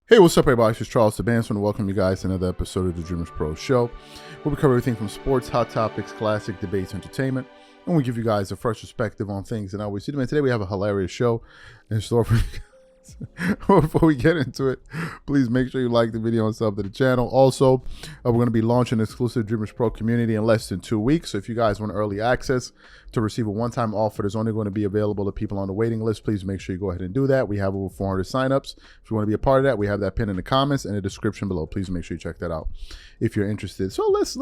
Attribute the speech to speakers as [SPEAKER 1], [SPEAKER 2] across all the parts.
[SPEAKER 1] Hey, what's up, everybody? This is Charles the Bands. I want to welcome you guys to another episode of the Dreamers Pro Show, where we cover everything from sports, hot topics, classic debates, entertainment, and we give you guys a fresh perspective on things. And I always see them. And today we have a hilarious show in store for you guys. Before we get into it, please make sure you like the video and sub to the channel. Also, we're going to be launching an exclusive Dreamers Pro community in less than 2 weeks. So if you guys want early access to receive a one-time offer that's only going to be available to people on the waiting list, please make sure you go ahead and do that. We have over 400 signups. If you want to be a part of that, we have that pinned in the comments and the description below. Please make sure you check that out if you're interested. So let's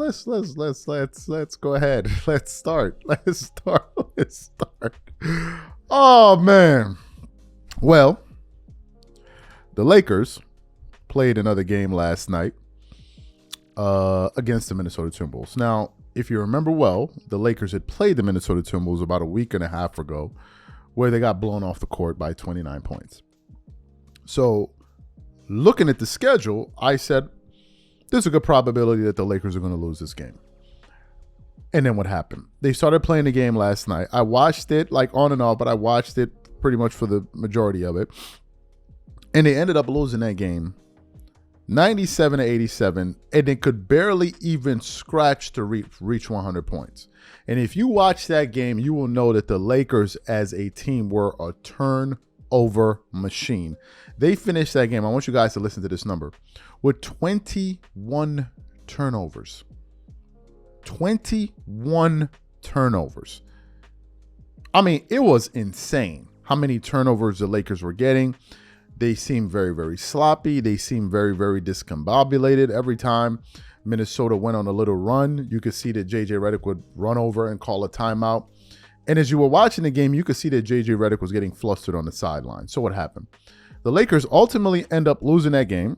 [SPEAKER 1] go ahead. Let's start. Oh man. Well, the Lakers played another game last night against the Minnesota Timberwolves. Now, if you remember well, the Lakers had played the Minnesota Timberwolves about a week and a half ago, where they got blown off the court by 29 points. So, looking at the schedule, I said, there's a good probability that the Lakers are going to lose this game. And then what happened? They started playing the game last night. I watched it like on and off, but I watched it pretty much for the majority of it. And they ended up losing that game 97-87, and they could barely even scratch to reach 100 points. And if you watch that game, you will know that the Lakers as a team were a turnover machine. They finished that game, I want you guys to listen to this number, with 21 turnovers. 21 turnovers. I mean, it was insane how many turnovers the Lakers were getting. They seemed very, very sloppy. They seemed very, very discombobulated. Every time Minnesota went on a little run, you could see that JJ Redick would run over and call a timeout. And as you were watching the game, you could see that JJ Redick was getting flustered on the sideline. So what happened? The Lakers ultimately end up losing that game,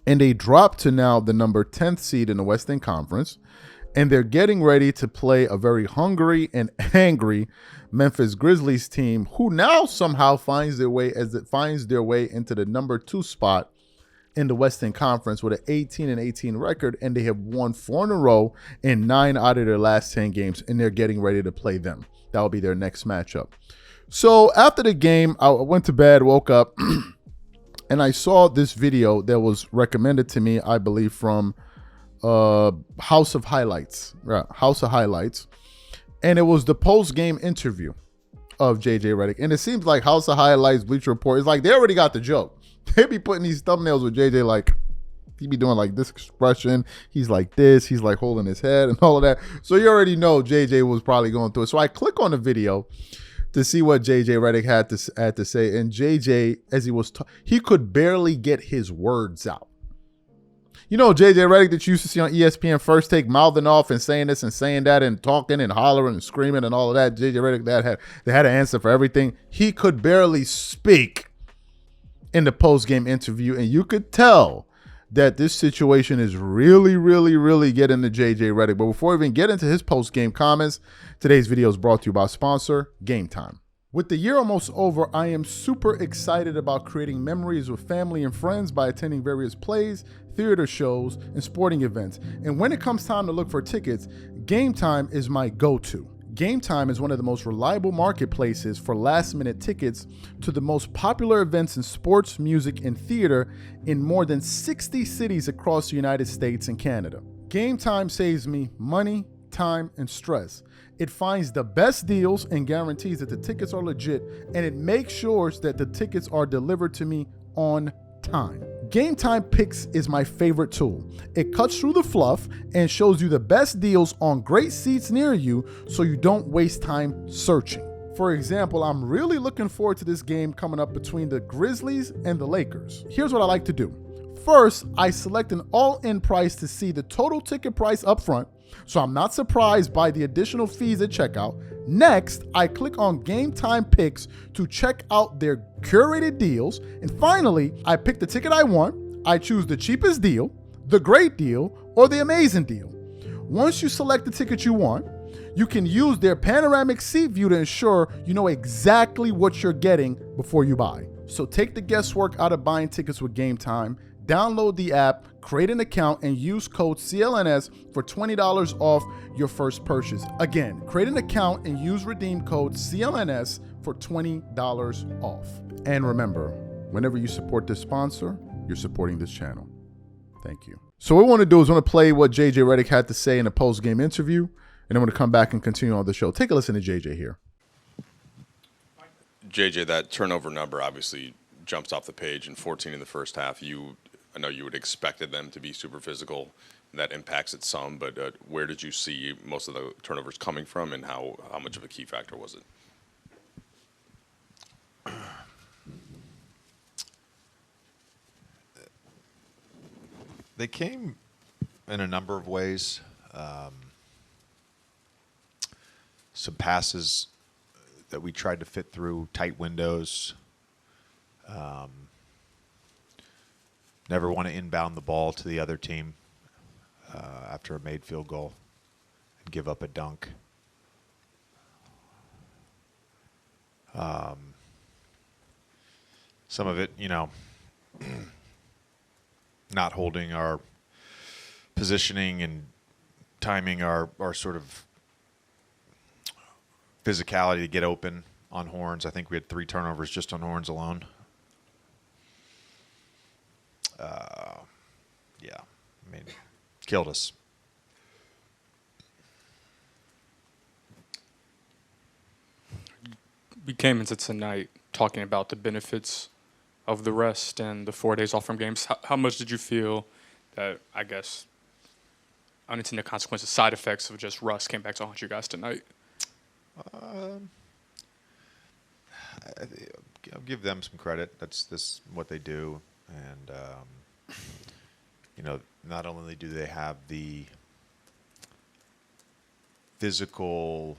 [SPEAKER 1] and they drop to now the number 10th seed in the Western Conference. And they're getting ready to play a very hungry and angry Memphis Grizzlies team, who now somehow finds their way into the number 2 spot in the Western Conference with an 18-18 record, and they have won 4 in a row in 9 out of their last 10 games, and they're getting ready to play them. That will be their next matchup. So after the game, I went to bed, woke up, and I saw this video that was recommended to me, I believe, from House of Highlights. And it was the post-game interview of JJ Redick. And it seems like House of Highlights, Bleacher Report, is like they already got the joke. They be putting these thumbnails with JJ like he be doing like this expression. He's like this. He's like holding his head and all of that. So you already know JJ was probably going through it. So I click on the video to see what JJ Redick had to say. And JJ, as he could barely get his words out. You know, JJ Redick that you used to see on ESPN First Take mouthing off and saying this and saying that and talking and hollering and screaming and all of that. JJ Redick they had an answer for everything. He could barely speak in the post-game interview, and you could tell that this situation is really, really, really getting to JJ Redick. But before we even get into his post-game comments, today's video is brought to you by sponsor Game Time. With the year almost over, I am super excited about creating memories with family and friends by attending various plays, theater shows, and sporting events. And when it comes time to look for tickets, Game Time is my go-to. Game Time is one of the most reliable marketplaces for last-minute tickets to the most popular events in sports, music, and theater in more than 60 cities across the United States and Canada. Game Time saves me money, time, and stress. It finds the best deals and guarantees that the tickets are legit, and it makes sure that the tickets are delivered to me on time. Game Time Picks is my favorite tool. It cuts through the fluff and shows you the best deals on great seats near you so you don't waste time searching. For example, I'm really looking forward to this game coming up between the Grizzlies and the Lakers. Here's what I like to do. First, I select an all-in price to see the total ticket price up front, so I'm not surprised by the additional fees at checkout. Next, I click on Game Time Picks to check out their curated deals. And finally, I pick the ticket I want. I choose the cheapest deal, the great deal, or the amazing deal. Once you select the ticket you want, you can use their panoramic seat view to ensure you know exactly what you're getting before you buy. So take the guesswork out of buying tickets with Game Time. Download the app, create an account, and use code CLNS for $20 off your first purchase. Again, create an account and use redeem code CLNS for $20 off. And remember, whenever you support this sponsor, you're supporting this channel. Thank you. So what we want to do is want to play what JJ Redick had to say in a post-game interview, and then we're going to come back and continue on the show. Take a listen to JJ here.
[SPEAKER 2] JJ, that turnover number obviously jumps off the page, and 14 in the first half. I know you would expected them to be super physical. That impacts it some, but where did you see most of the turnovers coming from, and how much of a key factor was it?
[SPEAKER 3] They came in a number of ways. Some passes that we tried to fit through tight windows. Never want to inbound the ball to the other team after a made field goal and give up a dunk. Some of it, not holding our positioning and timing our sort of physicality to get open on horns. I think we had 3 turnovers just on horns alone. Killed us.
[SPEAKER 4] We came into tonight talking about the benefits of the rest and the 4 days off from games. How much did you feel that, I guess, unintended consequences, side effects of just rust came back to haunt you guys tonight?
[SPEAKER 3] I'll give them some credit. That's what they do. And, not only do they have the physical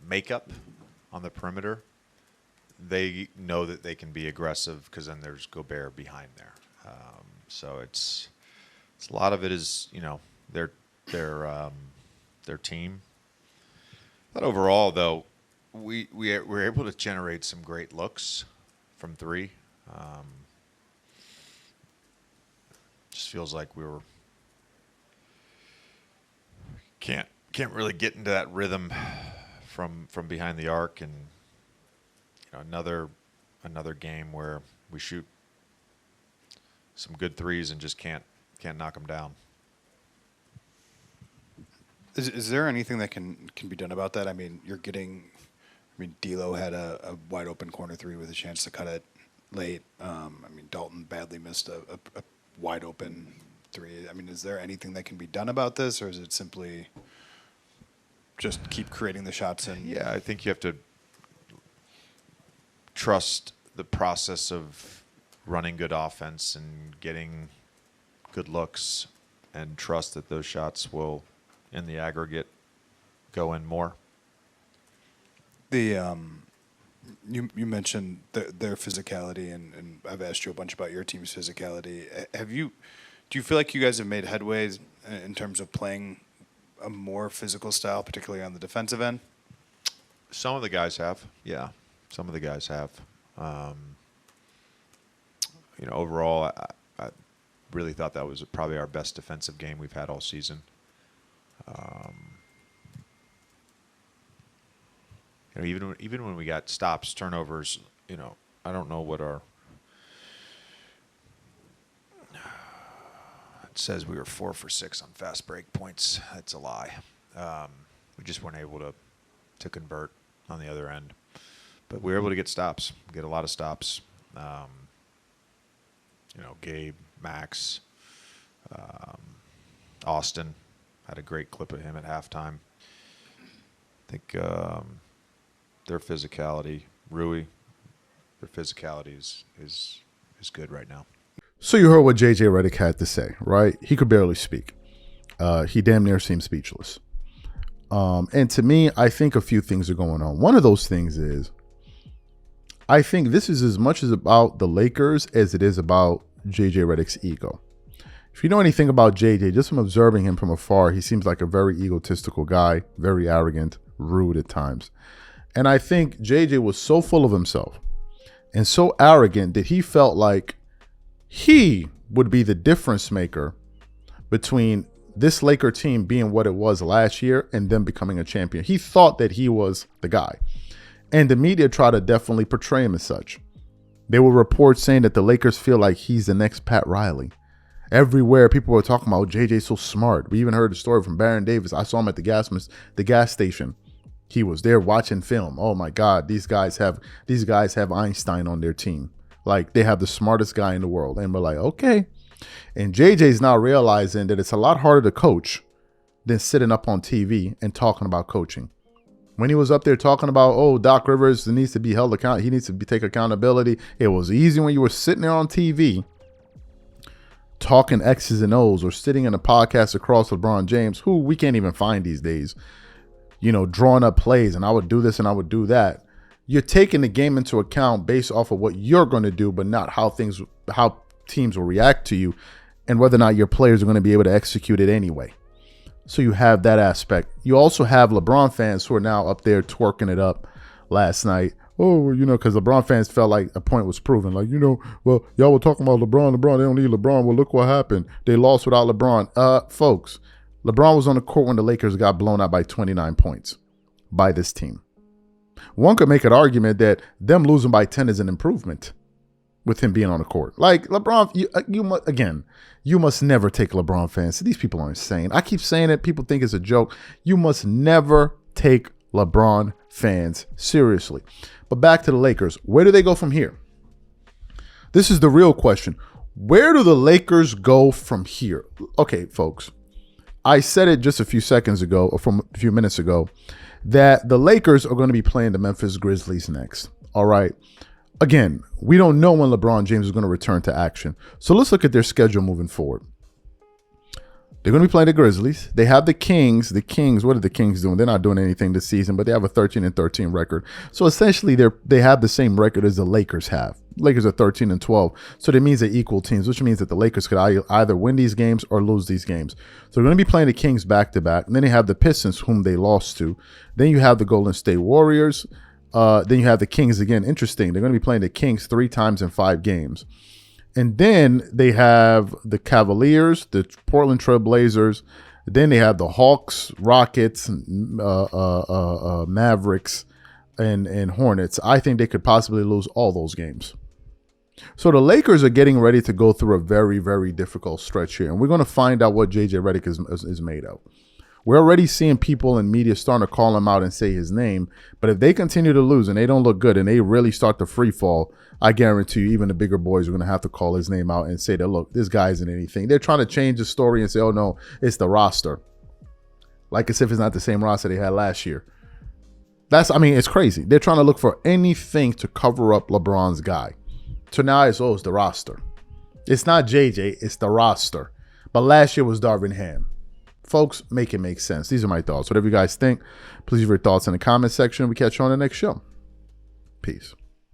[SPEAKER 3] makeup on the perimeter, they know that they can be aggressive because then there's Gobert behind there. So it's a lot of it is, their team. But overall, though, we were able to generate some great looks from 3. Just feels like we were can't really get into that rhythm from behind the arc, and another game where we shoot some good threes and just can't knock them down.
[SPEAKER 5] Is there anything that can be done about that? I mean, D'Lo had a wide open corner 3 with a chance to cut it late. Dalton badly missed a wide open 3. Is there anything that can be done about this, or is it simply just keep creating the shots?
[SPEAKER 3] Yeah, I think you have to trust the process of running good offense and getting good looks, and trust that those shots will, in the aggregate, go in more.
[SPEAKER 5] You mentioned their physicality, and I've asked you a bunch about your team's physicality. Do you feel like you guys have made headways in terms of playing a more physical style, particularly on the defensive end?
[SPEAKER 3] Some of the guys have, yeah. Some of the guys have. Overall, I really thought that was probably our best defensive game we've had all season. Even when we got stops, turnovers, I don't know what it says we were 4 for 6 on fast break points. That's a lie. We just weren't able to convert on the other end. But we were able to get stops, get a lot of stops. Gabe, Max, Austin, had a great clip of him at halftime. I think their physicality, Rui, their physicality is good right now.
[SPEAKER 1] So you heard what JJ Redick had to say, right? He could barely speak. He damn near seemed speechless. And to me, I think a few things are going on. One of those things is, I think this is as much as about the Lakers as it is about JJ Redick's ego. If you know anything about JJ, just from observing him from afar, he seems like a very egotistical guy, very arrogant, rude at times. And I think JJ was so full of himself and so arrogant that he felt like he would be the difference maker between this Laker team being what it was last year and them becoming a champion. He thought that he was the guy. And the media tried to definitely portray him as such. There were reports saying that the Lakers feel like he's the next Pat Riley. Everywhere people were talking about JJ's so smart. We even heard a story from Baron Davis. I saw him at the gas station. He was there watching film. Oh my God, these guys have Einstein on their team. Like, they have the smartest guy in the world. And we're like, okay. And JJ's now realizing that it's a lot harder to coach than sitting up on TV and talking about coaching. When he was up there talking about, oh, Doc Rivers needs to be held accountable, he needs to take accountability. It was easy when you were sitting there on TV talking X's and O's, or sitting in a podcast across LeBron James, who we can't even find these days, drawing up plays, and I would do this and I would do that. You're taking the game into account based off of what you're going to do, but not how teams will react to you and whether or not your players are going to be able to execute it anyway. So you have that aspect. You also have LeBron fans who are now up there twerking it up last night. Oh, because LeBron fans felt like a point was proven. Like, well, y'all were talking about LeBron. They don't need LeBron. Well, look what happened. They lost without LeBron. Folks, LeBron was on the court when the Lakers got blown out by 29 points by this team. One could make an argument that them losing by 10 is an improvement with him being on the court. Like, LeBron, you must never take LeBron fans. These people are insane. I keep saying it. People think it's a joke. You must never take LeBron fans seriously. But back to the Lakers. Where do they go from here? This is the real question. Where do the Lakers go from here? Okay, folks. I said it just a few seconds ago, or from a few minutes ago, that the Lakers are going to be playing the Memphis Grizzlies next. All right. Again, we don't know when LeBron James is going to return to action. So let's look at their schedule moving forward. They're going to be playing the Grizzlies. They have the Kings. The Kings, what are the Kings doing? They're not doing anything this season, but they have a 13-13 record. So essentially, they have the same record as the Lakers have. Lakers are 13-12. So that means they're equal teams, which means that the Lakers could either win these games or lose these games. So they're going to be playing the Kings back-to-back. And then you have the Pistons, whom they lost to. Then you have the Golden State Warriors. Then you have the Kings again. Interesting. They're going to be playing the Kings 3 times in 5 games. And then they have the Cavaliers, the Portland Trail Blazers. Then they have the Hawks, Rockets, Mavericks, and Hornets. I think they could possibly lose all those games. So the Lakers are getting ready to go through a very, very difficult stretch here. And we're going to find out what JJ Redick is made of. We're already seeing people in media starting to call him out and say his name. But if they continue to lose and they don't look good and they really start to free fall, I guarantee you even the bigger boys are going to have to call his name out and say that, look, this guy isn't anything. They're trying to change the story and say, oh, no, it's the roster. Like as if it's not the same roster they had last year. It's crazy. They're trying to look for anything to cover up LeBron's guy. So now it's the roster. It's not JJ, it's the roster. But last year was Darvin Ham. Folks, make it make sense. These are my thoughts. Whatever you guys think, please leave your thoughts in the comment section. We catch you on the next show. Peace.